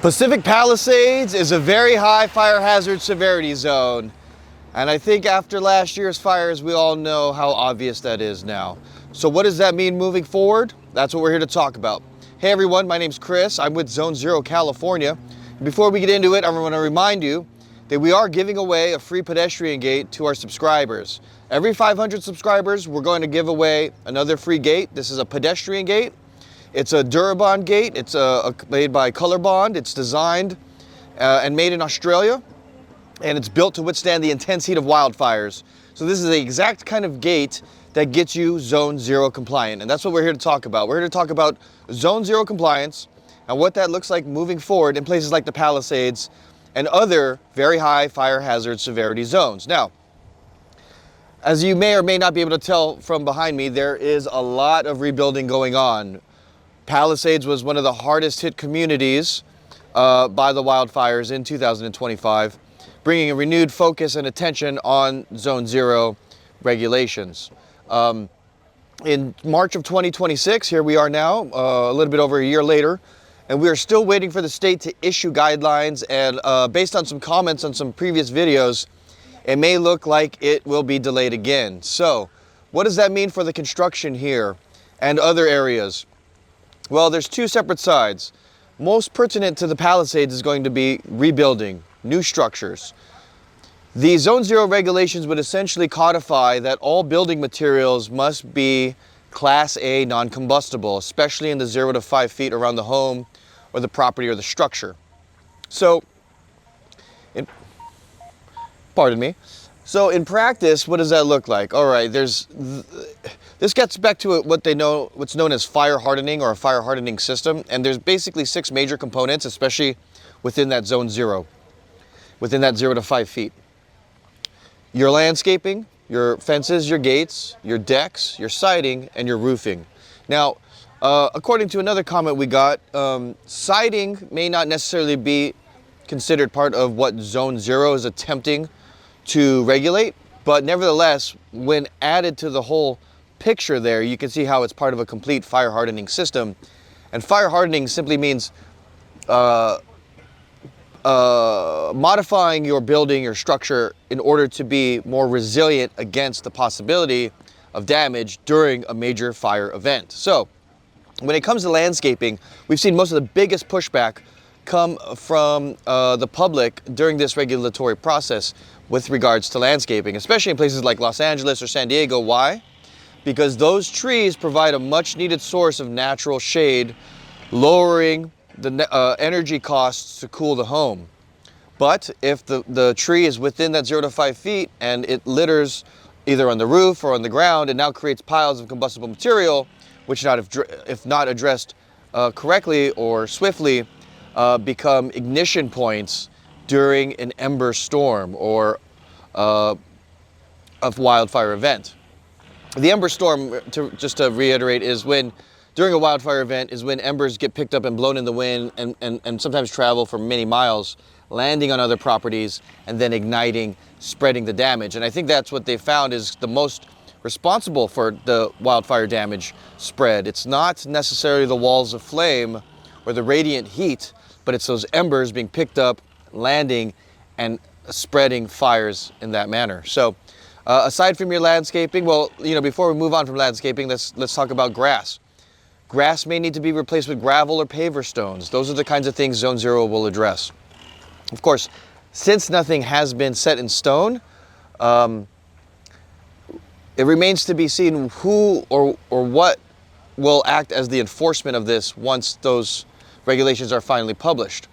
Pacific Palisades is a very high fire hazard severity zone. And I think after last year's fires, we all know how obvious that is now. So what does that mean moving forward? That's what we're here to talk about. Hey everyone, my name's Chris. I'm with Zone Zero, California. Before we get into it, I want to remind you that we are giving away a free pedestrian gate to our subscribers. Every 500 subscribers, we're going to give away another free gate. This is a pedestrian gate. It's a Durabond gate. It's made by Colorbond. It's designed and made in Australia, and it's built to withstand the intense heat of wildfires. So this is the exact kind of gate that gets you Zone Zero compliant, and that's what we're here to talk about. We're here to talk about Zone Zero compliance and what that looks like moving forward in places like the Palisades and other very high fire hazard severity zones. Now, as you may or may not be able to tell from behind me, there is a lot of rebuilding going on. Palisades was one of the hardest hit communities by the wildfires in 2025, bringing a renewed focus and attention on Zone Zero regulations. In March of 2026, here we are now, a little bit over a year later, and we are still waiting for the state to issue guidelines, and based on some comments on some previous videos, it may look like it will be delayed again. So, what does that mean for the construction here and other areas? Well, there's two separate sides. Most pertinent to the Palisades is going to be rebuilding, new structures. The Zone Zero regulations would essentially codify that all building materials must be Class A non-combustible, especially in the 0 to 5 feet around the home or the property or the structure. So, pardon me. So in practice, what does that look like? All right, this gets back to what's known as fire hardening or a fire hardening system. And there's basically 6 major components, especially within that Zone Zero, within that 0 to 5 feet. Your landscaping, your fences, your gates, your decks, your siding, and your roofing. Now, according to another comment we got, siding may not necessarily be considered part of what Zone Zero is attempting to regulate, but nevertheless, when added to the whole picture there, you can see how it's part of a complete fire hardening system. And fire hardening simply means modifying your building, your structure, in order to be more resilient against the possibility of damage during a major fire event. So, when it comes to landscaping, we've seen most of the biggest pushback come from the public during this regulatory process with regards to landscaping, especially in places like Los Angeles or San Diego. Why? Because those trees provide a much needed source of natural shade, lowering the energy costs to cool the home. But if the tree is within that 0 to 5 feet and it litters either on the roof or on the ground, it now creates piles of combustible material, which if not addressed correctly or swiftly, become ignition points during an ember storm or a wildfire event. The ember storm, just to reiterate, is when, during a wildfire event, is when embers get picked up and blown in the wind and sometimes travel for many miles, landing on other properties and then igniting, spreading the damage. And I think that's what they found is the most responsible for the wildfire damage spread. It's not necessarily the walls of flame or the radiant heat, but it's those embers being picked up, landing, and spreading fires in that manner. So, aside from your landscaping, well, before we move on from landscaping, let's talk about grass. Grass may need to be replaced with gravel or paver stones. Those are the kinds of things Zone Zero will address. Of course, since nothing has been set in stone, it remains to be seen who or what will act as the enforcement of this once those regulations are finally published.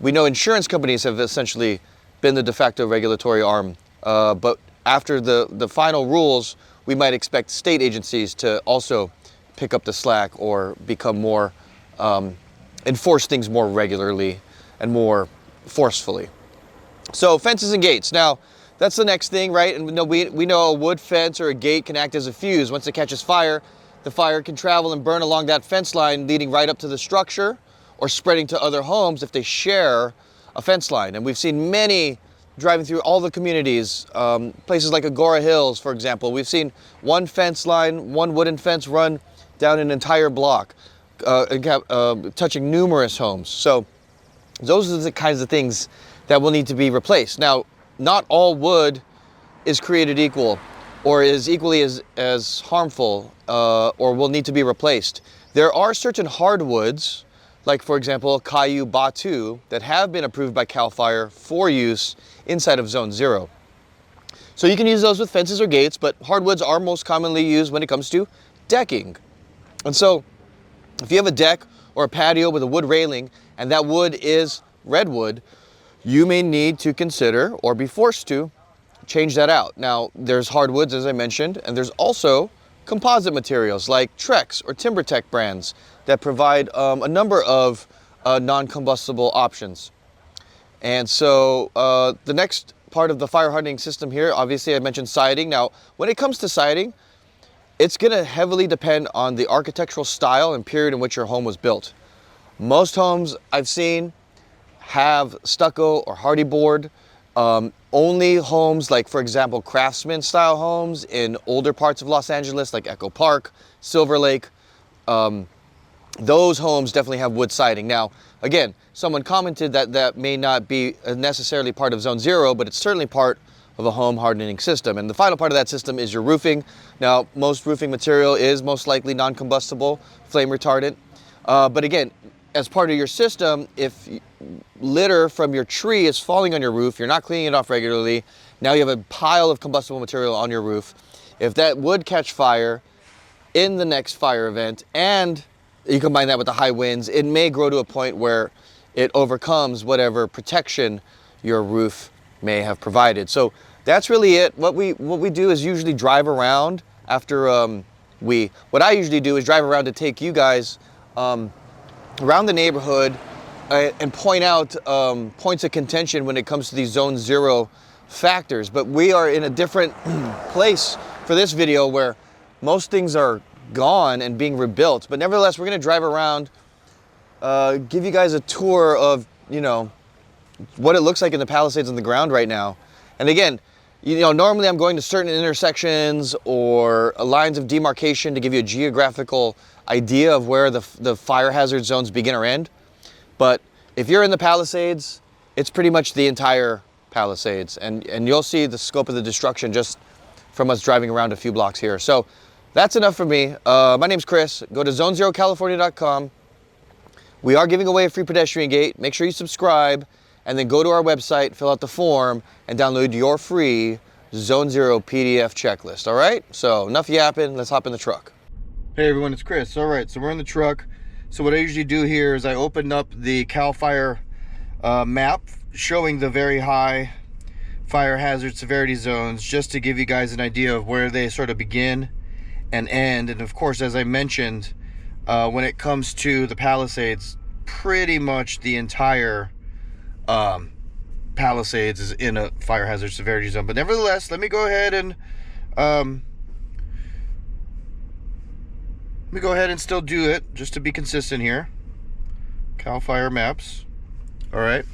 We know insurance companies have essentially been the de facto regulatory arm, but after the final rules, we might expect state agencies to also pick up the slack or become more, enforce things more regularly and more forcefully. So fences and gates. Now, that's the next thing, right? And we know a wood fence or a gate can act as a fuse. Once it catches fire, the fire can travel and burn along that fence line, leading right up to the structure or spreading to other homes if they share a fence line. And we've seen many driving through all the communities, places like Agora Hills, for example. We've seen one fence line, one wooden fence run down an entire block, touching numerous homes. So Those are the kinds of things that will need to be replaced. Now, not all wood is created equal or is equally as harmful or will need to be replaced. There are certain hardwoods, like for example, Kayu Batu, that have been approved by CAL FIRE for use inside of Zone 0. So you can use those with fences or gates, but hardwoods are most commonly used when it comes to decking. And so if you have a deck or a patio with a wood railing and that wood is redwood, you may need to consider or be forced to change that out. Now, there's hardwoods, as I mentioned, and there's also composite materials like Trex or TimberTech brands that provide a number of non-combustible options. And so the next part of the fire hardening system here, obviously I mentioned siding. Now, when it comes to siding, it's going to heavily depend on the architectural style and period in which your home was built. Most homes I've seen have stucco or hardy board. Only homes like, for example, craftsman style homes in older parts of Los Angeles like Echo Park, Silver Lake, those homes definitely have wood siding. Now, again, someone commented that that may not be necessarily part of Zone 0, but it's certainly part of a home hardening system. And the final part of that system is your roofing. Now, most roofing material is most likely non-combustible, flame retardant. But again, as part of your system, if litter from your tree is falling on your roof, you're not cleaning it off regularly, now you have a pile of combustible material on your roof. If that would catch fire in the next fire event and you combine that with the high winds, it may grow to a point where it overcomes whatever protection your roof may have provided. So that's really it. What we do is usually drive around after what I usually do is drive around to take you guys around the neighborhood and point out points of contention when it comes to these Zone 0 factors. But we are in a different place for this video where most things are gone and being rebuilt. But nevertheless, we're going to drive around, give you guys a tour of, you know, what it looks like in the Palisades on the ground right now. And again, you know, normally I'm going to certain intersections or lines of demarcation to give you a geographical idea of where the fire hazard zones begin or end. But if you're in the Palisades, it's pretty much the entire Palisades. And you'll see the scope of the destruction just from us driving around a few blocks here. So that's enough for me. My name's Chris. Go to zone0california.com. We are giving away a free pedestrian gate. Make sure you subscribe and then go to our website, fill out the form, and download your free Zone 0 PDF checklist, all right? So enough yapping, let's hop in the truck. Hey everyone, it's Chris. All right, so we're in the truck. So what I usually do here is I open up the CAL FIRE map showing the very high fire hazard severity zones just to give you guys an idea of where they sort of begin and end. And of course, as I mentioned, when it comes to the Palisades, pretty much the entire Palisades is in a fire hazard severity zone. But nevertheless, let me go ahead and still do it just to be consistent here. CAL FIRE maps. All right.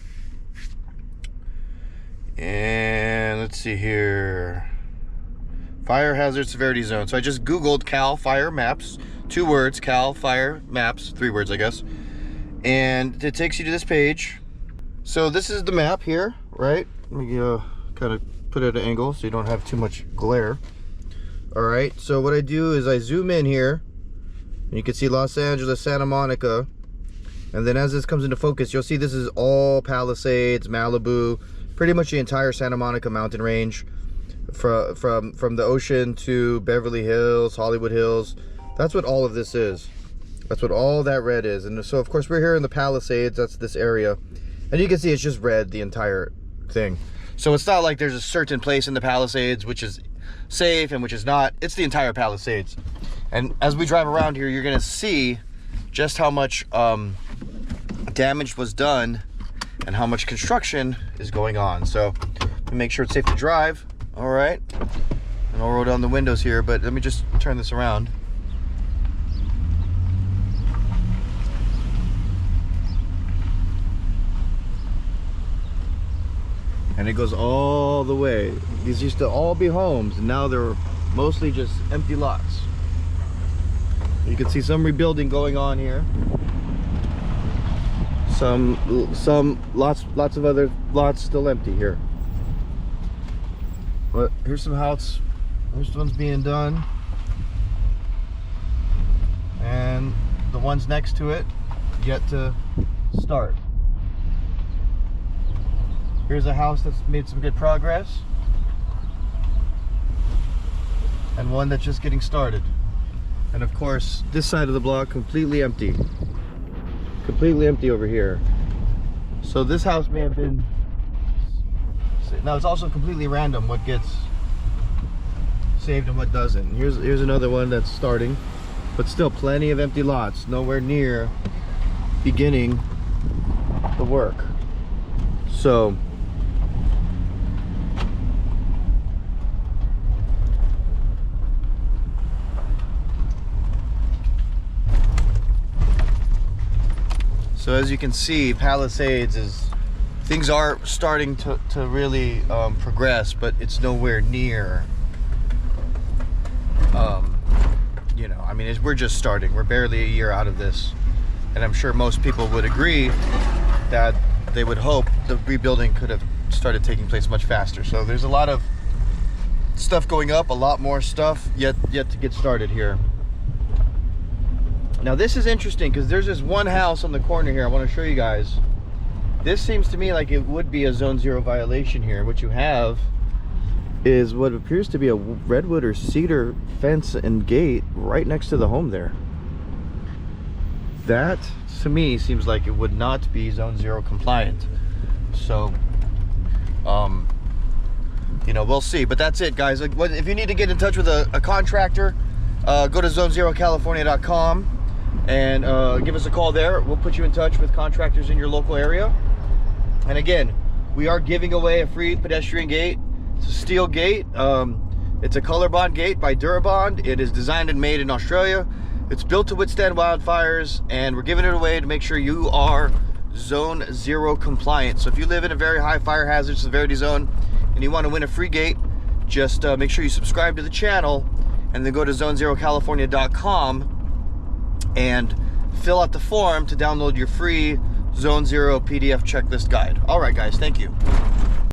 And let's see here. Fire hazard severity zone. So I just Googled CAL FIRE maps, 2 words, CAL FIRE maps, 3 words, I guess. And it takes you to this page. So this is the map here, right? Let me kind of put it at an angle so you don't have too much glare. All right, so what I do is I zoom in here. And you can see Los Angeles, Santa Monica. And then as this comes into focus, you'll see this is all Palisades, Malibu, pretty much the entire Santa Monica mountain range. From the ocean to Beverly Hills, Hollywood Hills. That's what all of this is. That's what all that red is. And so of course we're here in the Palisades, that's this area. And you can see it's just red, the entire thing. So it's not like there's a certain place in the Palisades which is safe and which is not. It's the entire Palisades. And as we drive around here, you're gonna see just how much damage was done and how much construction is going on. So make sure it's safe to drive. All right. And I'll roll down the windows here, but let me just turn this around. And it goes all the way. These used to all be homes, and now they're mostly just empty lots. You can see some rebuilding going on here. Lots of other lots still empty here. But here's some house. This one's being done, and the ones next to it yet to start. Here's a house that's made some good progress, and one that's just getting started. And of course, this side of the block completely empty. Completely empty over here. So this house may have been... Now it's also completely random what gets saved and what doesn't. Here's another one that's starting, but still plenty of empty lots, nowhere near beginning the work. So as you can see, Palisades things are starting to really progress, but it's nowhere near, you know, I mean, we're just starting. We're barely a year out of this, and I'm sure most people would agree that they would hope the rebuilding could have started taking place much faster. So there's a lot of stuff going up, a lot more stuff yet to get started here. Now this is interesting because there's this one house on the corner here I want to show you guys. This seems to me like it would be a Zone 0 violation here. What you have is what appears to be a redwood or cedar fence and gate right next to the home there. That to me seems like it would not be Zone 0 compliant. So you know, we'll see. But that's it, guys. Like, if you need to get in touch with a contractor, go to zone0california.com and give us a call there. We'll put you in touch with contractors in your local area. And again, we are giving away a free pedestrian gate. It's a steel gate. It's a color bond gate by Durabond. It is designed and made in Australia. It's built to withstand wildfires, and we're giving it away to make sure you are Zone 0 compliant. So if you live in a very high fire hazard severity zone and you want to win a free gate, just make sure you subscribe to the channel and then go to zone0california.com and fill out the form to download your free Zone 0 PDF checklist guide. All right, guys, thank you.